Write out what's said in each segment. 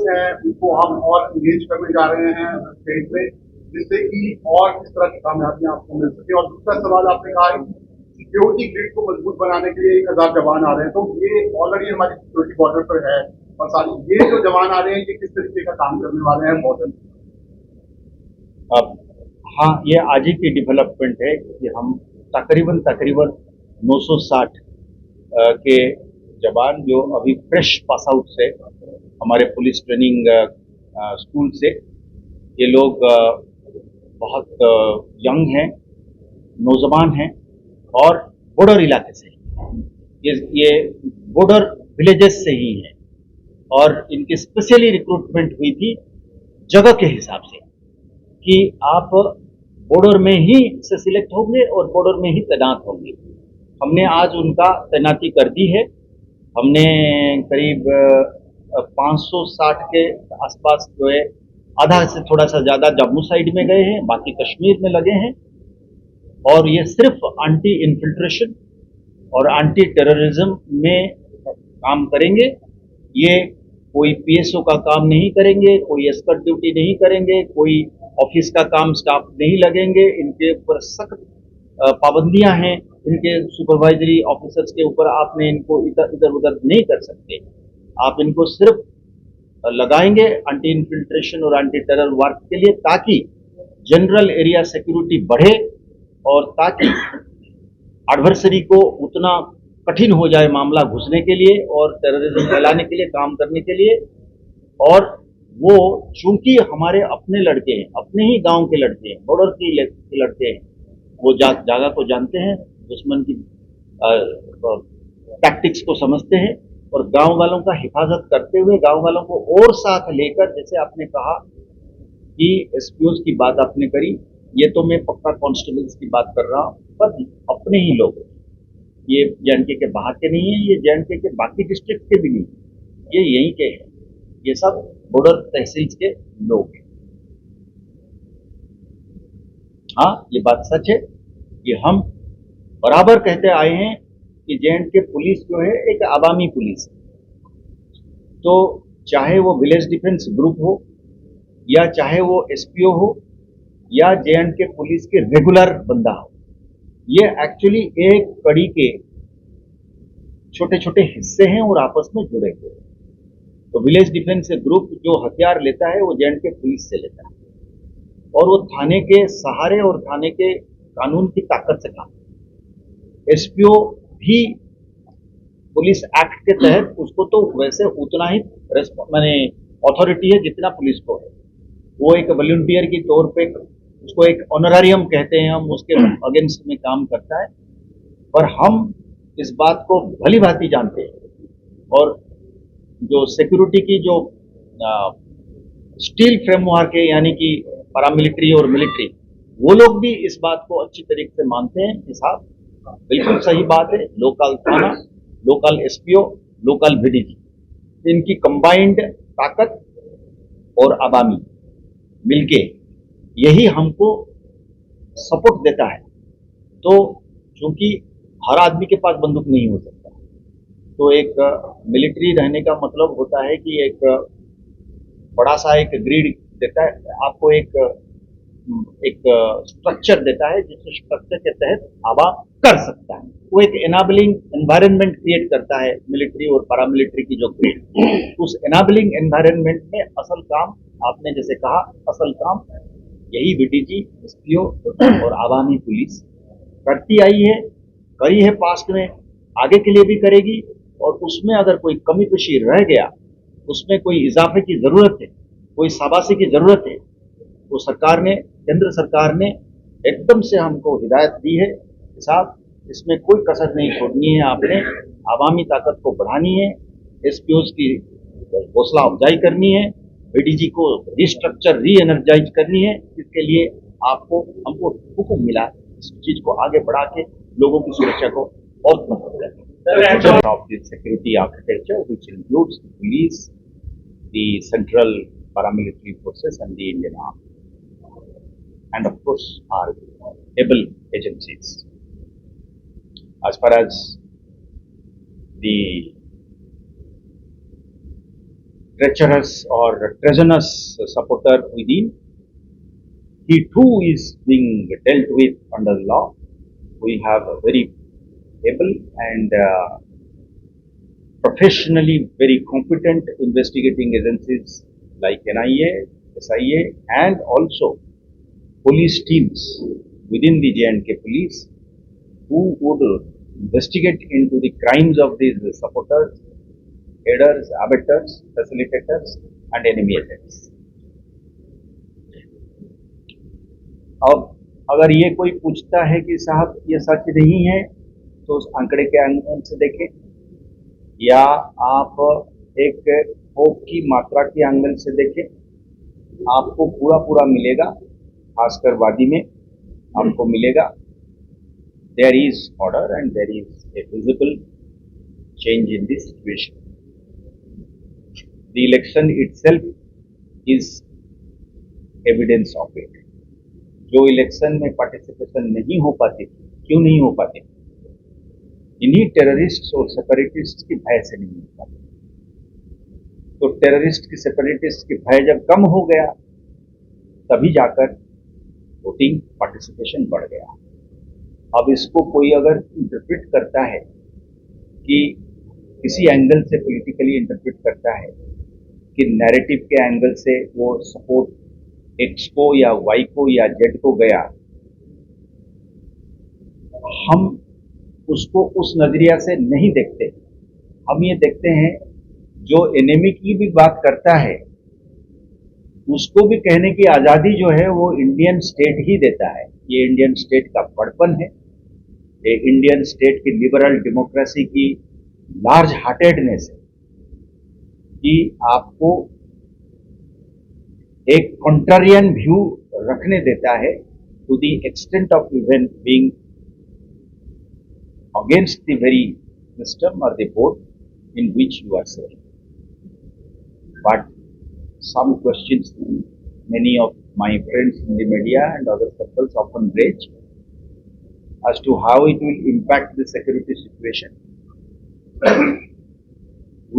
हैं उनको हम और इंगेज करने जा रहे हैं स्टेट में, जिससे कि और इस तरह की कामयाबियां आपको मिल सके। और दूसरा सवाल आपने कहा सिक्योरिटी ग्रिड को मजबूत बनाने के लिए 1000 जवान आ रहे हैं, तो ये ऑलरेडी हमारी सिक्योरिटी बॉर्डर पर है, और साथ ये जो जवान आ रहे हैं ये किस तरीके का काम करने वाले हैं बॉर्डर में? अब हाँ, ये आज ही की डेवलपमेंट है कि हम तकरीबन 960 के जवान जो अभी फ्रेश पास आउट से हमारे पुलिस ट्रेनिंग स्कूल से, ये लोग बहुत यंग हैं, नौजवान हैं और बॉर्डर इलाके से, ये बॉर्डर विलेजेस से ही हैं और इनकी स्पेशली रिक्रूटमेंट हुई थी जगह के हिसाब से कि आप बॉर्डर में ही से सिलेक्ट होंगे और बॉर्डर में ही तैनात होंगे। हमने आज उनका तैनाती कर दी है। हमने करीब 560 के आसपास जो है, आधा से थोड़ा सा ज़्यादा जम्मू साइड में गए हैं, बाकी कश्मीर में लगे हैं। और ये सिर्फ एंटी इन्फिल्ट्रेशन और एंटी टेररिज्म में काम करेंगे। ये कोई पीएसओ का काम नहीं करेंगे, कोई एस्कॉर्ट ड्यूटी नहीं करेंगे, कोई ऑफिस का काम स्टाफ नहीं लगेंगे। इनके ऊपर सख्त पाबंदियां हैं, इनके सुपरवाइजरी ऑफिसर्स के ऊपर आपने इनको इधर उधर नहीं कर सकते। आप इनको सिर्फ लगाएंगे एंटी इन्फिल्ट्रेशन और एंटी टेरर वर्क के लिए, ताकि जनरल एरिया सिक्योरिटी बढ़े और ताकि एडवर्सरी को उतना कठिन हो जाए मामला घुसने के लिए और टेररिज्म फैलाने के लिए, काम करने के लिए। और वो चूंकि हमारे अपने लड़के हैं, अपने ही गांव के लड़के हैं, बॉर्डर के लड़के हैं, वो जगह को जानते हैं, दुश्मन की टैक्टिक्स को समझते हैं और गांव वालों का हिफाजत करते हुए, गांव वालों को और साथ लेकर, जैसे आपने कहा कि एसपीओ की बात आपने करी, ये तो मैं पक्का कांस्टेबल्स की बात कर रहा हूँ, पर अपने ही लोग, ये जे के बाहर के नहीं है, ये जे के बाकी डिस्ट्रिक्ट के भी नहीं, ये यहीं के हैं, ये सब बॉर्डर तहसील के लोग हैं। हाँ, ये बात सच है कि हम बराबर कहते आए हैं कि जे पुलिस जो है एक आवामी पुलिस है। तो चाहे वो विलेज डिफेंस ग्रुप हो, या चाहे वो एसपीओ हो, या जे पुलिस के रेगुलर बंदा हो, ये एक्चुअली एक कड़ी के छोटे छोटे हिस्से हैं और आपस में जुड़े हुए हैं। तो विलेज डिफेंस ग्रुप जो हथियार लेता है वो जे पुलिस से लेता है, और वो थाने के सहारे और थाने के कानून की ताकत से काम। एसपीओ भी पुलिस एक्ट के तहत, उसको तो वैसे उतना ही माने अथॉरिटी है जितना पुलिस को है। वो एक वॉलंटियर की तौर पे, उसको एक ऑनरारियम कहते हैं हम, उसके अगेंस्ट में काम करता है। पर हम इस बात को भली भांति जानते हैं, और जो सिक्योरिटी की जो स्टील फ्रेमवर्क है, यानी कि पैरामिलिट्री और मिलिट्री, वो लोग भी इस बात को अच्छी तरीके से मानते हैं कि साहब बिल्कुल सही बात है, लोकल थाना, लोकल एसपीओ, लोकल वीडीजी, इनकी कंबाइंड ताकत और आवामी मिलके यही हमको सपोर्ट देता है। तो चूंकि हर आदमी के पास बंदूक नहीं हो सकता, तो एक मिलिट्री रहने का मतलब होता है कि एक बड़ा सा एक ग्रिड देता है आपको, एक स्ट्रक्चर देता है, जिस स्ट्रक्चर के तहत आवाम कर सकता है। वो एक एनाबलिंग एनवायरनमेंट क्रिएट करता है, मिलिट्री और पैरामिलिट्री की जो ग्रिड, उस एनाबलिंग एनवायरनमेंट में असल काम, आपने जैसे कहा, असल काम यही बीडीजी, एसपीओ और आवामी पुलिस करती आई है, करी है पास्ट में, आगे के लिए भी करेगी। और उसमें अगर कोई कमी पेशी रह गया, उसमें कोई इजाफे की जरूरत है, कोई शाबाशी की जरूरत है, तो सरकार ने, केंद्र सरकार ने एकदम से हमको हिदायत दी है कि साहब इसमें कोई कसर नहीं छोड़नी है, आपने आवामी ताकत को बढ़ानी है, एसपीओ की हौसला अफजाई करनी है, बीडीजी को रिस्ट्रक्चर, री एनर्जाइज करनी है। इसके लिए हमको हुक्म मिला इस चीज को आगे बढ़ा के लोगों की सुरक्षा को और मदद करनी। Of the security architecture which includes the police, the central paramilitary forces and the Indian Army, and of course our able agencies. As far as the treacherous or treasonous supporter within. He too is being dealt with under the law. We have a very able and professionally very competent investigating agencies like NIA, SIA, and also police teams within the J&K police who would investigate into the crimes of these supporters, aiders, abettors, facilitators, and enemy agents. अब अगर ये कोई पूछता है कि साहब ये सच नहीं है तो उस आंकड़े के एंगल से देखें, या आप एक होप की मात्रा के एंगल से देखें, आपको पूरा पूरा मिलेगा। खासकर वादी में आपको मिलेगा there is order and there is a visible change in this situation. The election itself is evidence of it. जो इलेक्शन में पार्टिसिपेशन नहीं हो पाती थी, क्यों नहीं हो पाती? इन्हीं टेररिस्ट और सेपरेटिस्ट की भय से नहीं हो पाती। तो टेररिस्ट की सेपरेटिस्ट की भय जब कम हो गया तभी जाकर वोटिंग पार्टिसिपेशन बढ़ गया। अब इसको कोई अगर इंटरप्रेट करता है कि किसी एंगल से पॉलिटिकली इंटरप्रेट करता है कि नैरेटिव के एंगल से वो सपोर्ट एक्स को या वाई को या जेड को गया, हम उसको उस नजरिया से नहीं देखते। हम ये देखते हैं जो एनिमी की भी बात करता है उसको भी कहने की आज़ादी जो है वो इंडियन स्टेट ही देता है। ये इंडियन स्टेट का बड़पन है, ये इंडियन स्टेट की लिबरल डेमोक्रेसी की लार्ज हार्टेडनेस है कि आपको एक कॉन्ट्रारियन व्यू रखने देता है to the extent of even being against the very system और the board in which you are saying. But some questions many of my friends in the media and other circles often raise as to how it will impact the security situation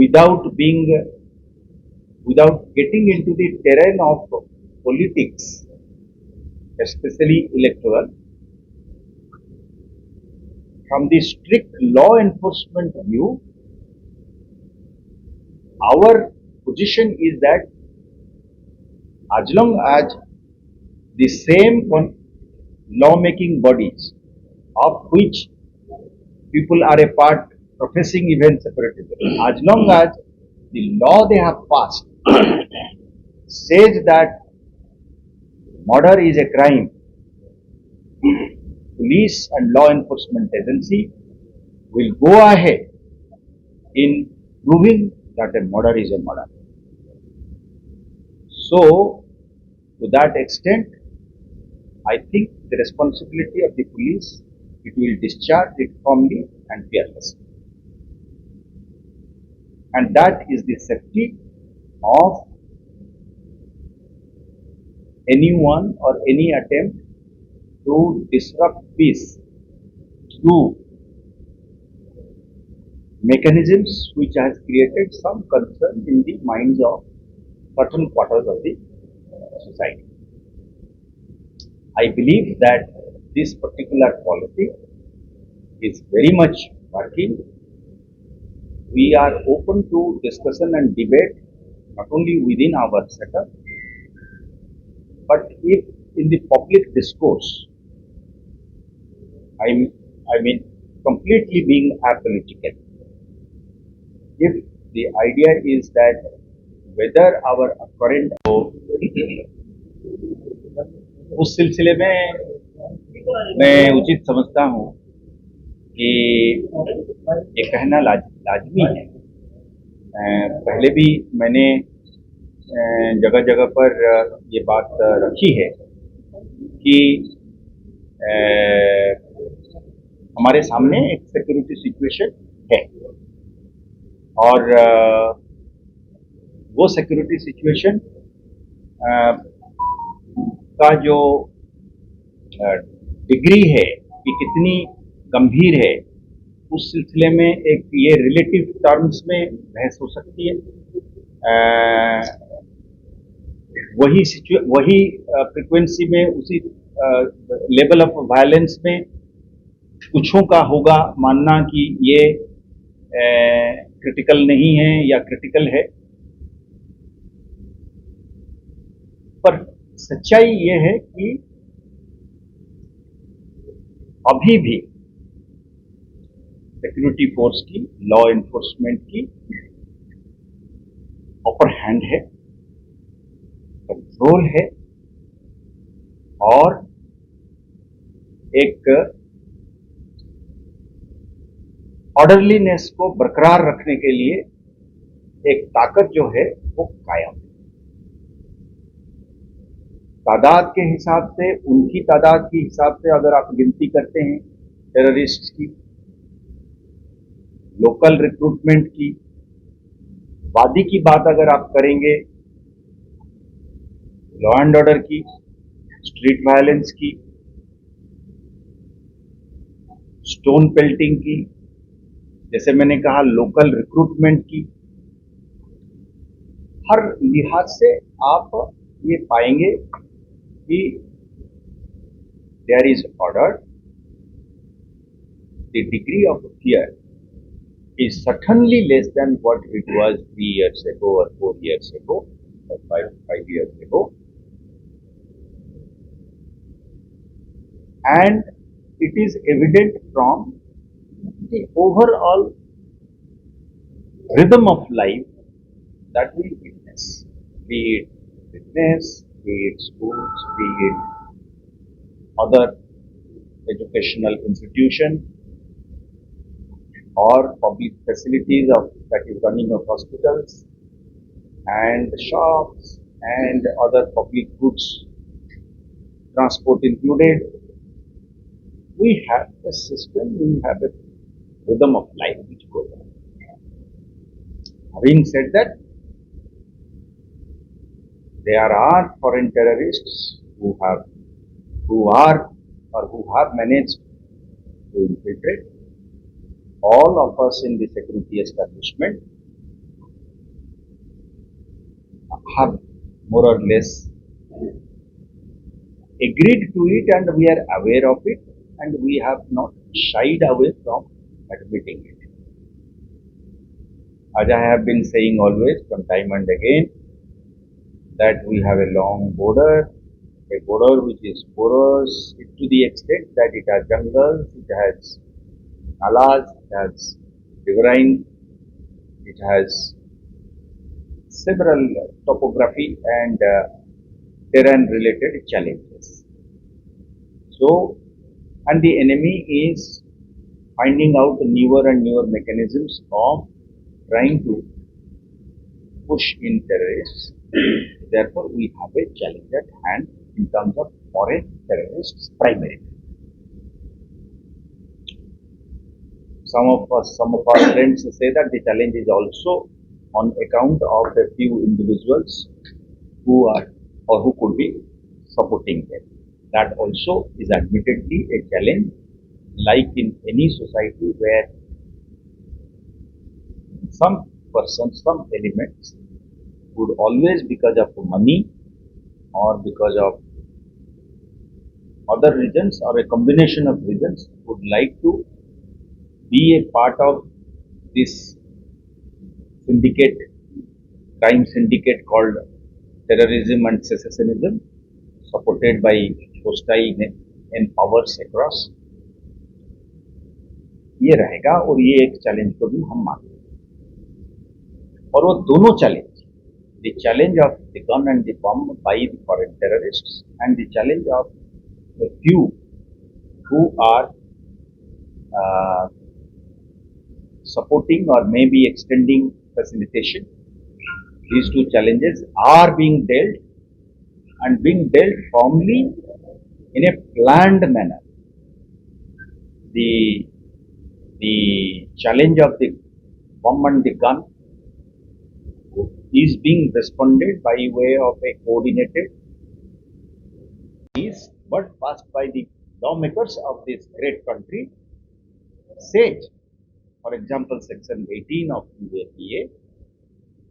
without getting into the terrain of politics, especially electoral. From the strict law enforcement view, our position is that as long as the same law-making bodies of which people are a part professing even separatism, as long as the law they have passed says that murder is a crime, police and law enforcement agency will go ahead in proving that a murder is a murder. So, to that extent, I think the responsibility of the police, it will discharge it firmly and fearlessly. And that is the safety of anyone or any attempt to disrupt peace through mechanisms which has created some concern in the minds of certain quarters of the society. I believe that this particular policy is very much working. We are open to discussion and debate not only within our setup, but if in the public discourse, I mean completely being apolitical. If the idea is that whether our current उस सिलसिले में मैं उचित समझता हूँ कि ये कहना लाजमी है। पहले भी मैंने जगह जगह पर ये बात रखी है कि हमारे सामने एक सिक्योरिटी सिचुएशन है और वो सिक्योरिटी सिचुएशन का जो डिग्री है कि कितनी गंभीर है, उस सिलसिले में एक ये रिलेटिव टर्म्स में बहस हो सकती है। वही फ्रिक्वेंसी में, उसी लेवल ऑफ वायलेंस में कुछों का होगा मानना कि ये क्रिटिकल नहीं है या क्रिटिकल है, पर सच्चाई ये है कि अभी भी सिक्योरिटी फोर्स की, लॉ एनफोर्समेंट की अपर हैंड है, कंट्रोल है, और एक ऑर्डरलीनेस को बरकरार रखने के लिए एक ताकत जो है वो कायम है। तादाद के हिसाब से, उनकी तादाद के हिसाब से अगर आप गिनती करते हैं टेररिस्ट की, लोकल रिक्रूटमेंट की, वादी की बात अगर आप करेंगे, लॉ एंड ऑर्डर की, स्ट्रीट वायलेंस की, स्टोन पेल्टिंग की, जैसे मैंने कहा लोकल रिक्रूटमेंट की, हर लिहाज से आप ये पाएंगे कि there is order, the degree of fear is certainly less than what it was 3 years ago or 4 years ago or 5 years ago. And it is evident from the overall rhythm of life that we witness, be it business, be it schools, be it other educational institution, or public facilities that is running of hospitals and shops and other public goods, transport included. We have a system, we have a rhythm of life which goes on. Having said that, there are foreign terrorists who are or who have managed to infiltrate. All of us in the security establishment have more or less agreed to it, and we are aware of it, and we have not shied away from admitting it. As I have been saying always from time and again, that we have a long border, a border which is porous to the extent that it has jungles, it has nalas, it has riverine, it has several topography and terrain related challenges. So, and the enemy is finding out newer and newer mechanisms of trying to push in terrorists. Therefore, we have a challenge at hand in terms of foreign terrorists primarily. Some of our friends say that the challenge is also on account of a few individuals who are or who could be supporting them. That also is admittedly a challenge, like in any society where some persons, some elements would always, because of money or because of other reasons or a combination of reasons, would like to be a part of this syndicate, crime syndicate called terrorism and secessionism, supported by hostile and powers across. ये रहेगा और ये एक challenge को भी हम मानते हैं। और वो दोनों challenge, the challenge of the gun and the bomb by the foreign terrorists and the challenge of the few who are supporting or maybe extending facilitation, these two challenges are being dealt and being dealt firmly in a planned manner. The challenge of the bomb and the gun is being responded by way of a coordinated piece, but passed by the lawmakers of this great country, said, for example, Section 18 of the UAPA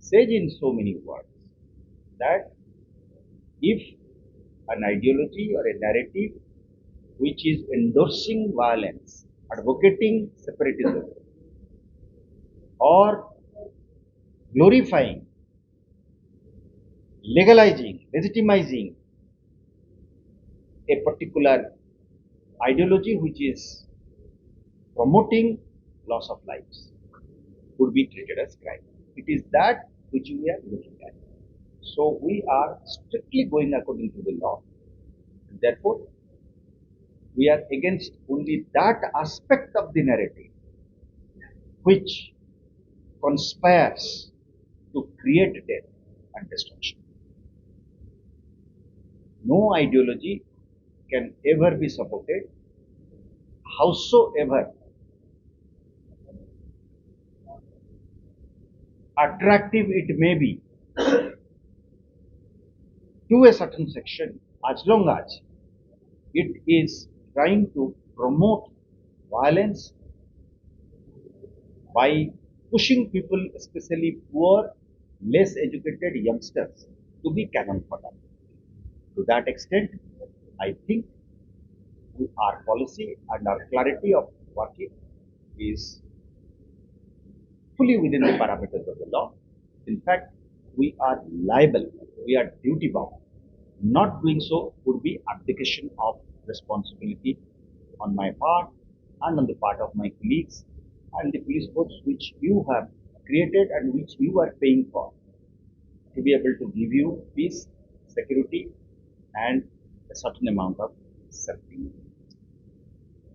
says in so many words that if an ideology or a narrative which is endorsing violence, advocating separatism, or glorifying, legalizing, legitimizing a particular ideology which is promoting loss of lives would be treated as crime. It is that which we are looking at. So we are strictly going according to the law. Therefore, we are against only that aspect of the narrative which conspires to create death and destruction. No ideology can ever be supported, howsoever attractive it may be to a certain section, as long as it is trying to promote violence by pushing people, especially poor, less educated youngsters, to be cannon fodder. To that extent, I think our policy and our clarity of working is fully within the parameters of the law. In fact, we are liable, we are duty bound. Not doing so would be abdication of responsibility on my part and on the part of my colleagues and the police force which you have created and which you are paying for to be able to give you peace, security and a certain amount of safety.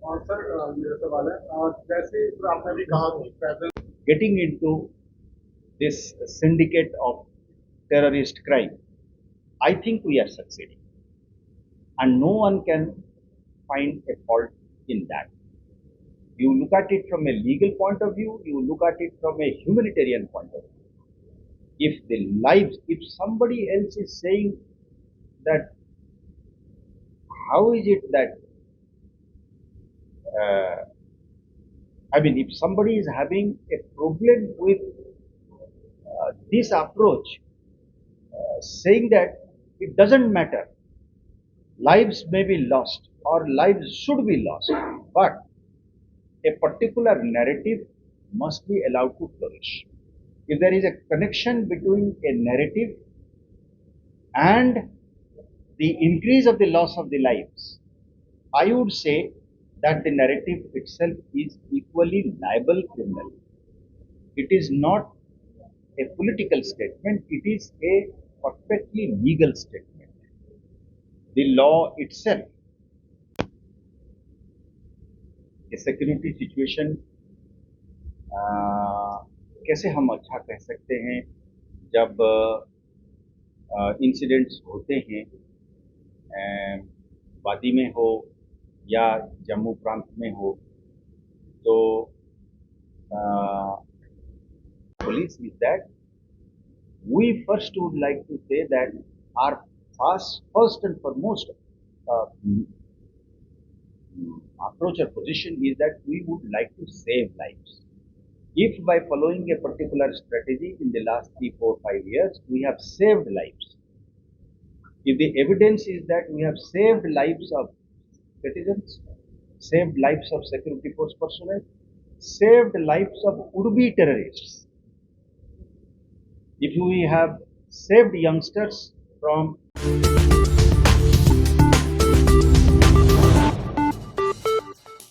और sir मेरा सवाल है जैसे आपने भी कहा कि present Getting into this syndicate of terrorist crime, I think we are succeeding. And no one can find a fault in that. You look at it from a legal point of view, you look at it from a humanitarian point of view. If somebody else is saying that, how is it that, if somebody is having a problem with this approach, saying that it doesn't matter, lives may be lost or lives should be lost, but a particular narrative must be allowed to flourish. If there is a connection between a narrative and the increase of the loss of the lives, I would say that the narrative itself is equally liable criminal. It is not a political statement, it is a perfectly legal statement. The law itself, a security situation, कैसे हम अच्छा कह सकते हैं जब incidents होते हैं वादी में हो या जम्मू प्रांत में हो तो police is that we first would like to say that our first and foremost approach or position is that we would like to save lives. If by following a particular strategy in the last 3, 4, 5 years, we have saved lives, if the evidence is that we have saved lives of citizens, saved lives of security force personnel, saved lives of would-be terrorists, if we have saved youngsters from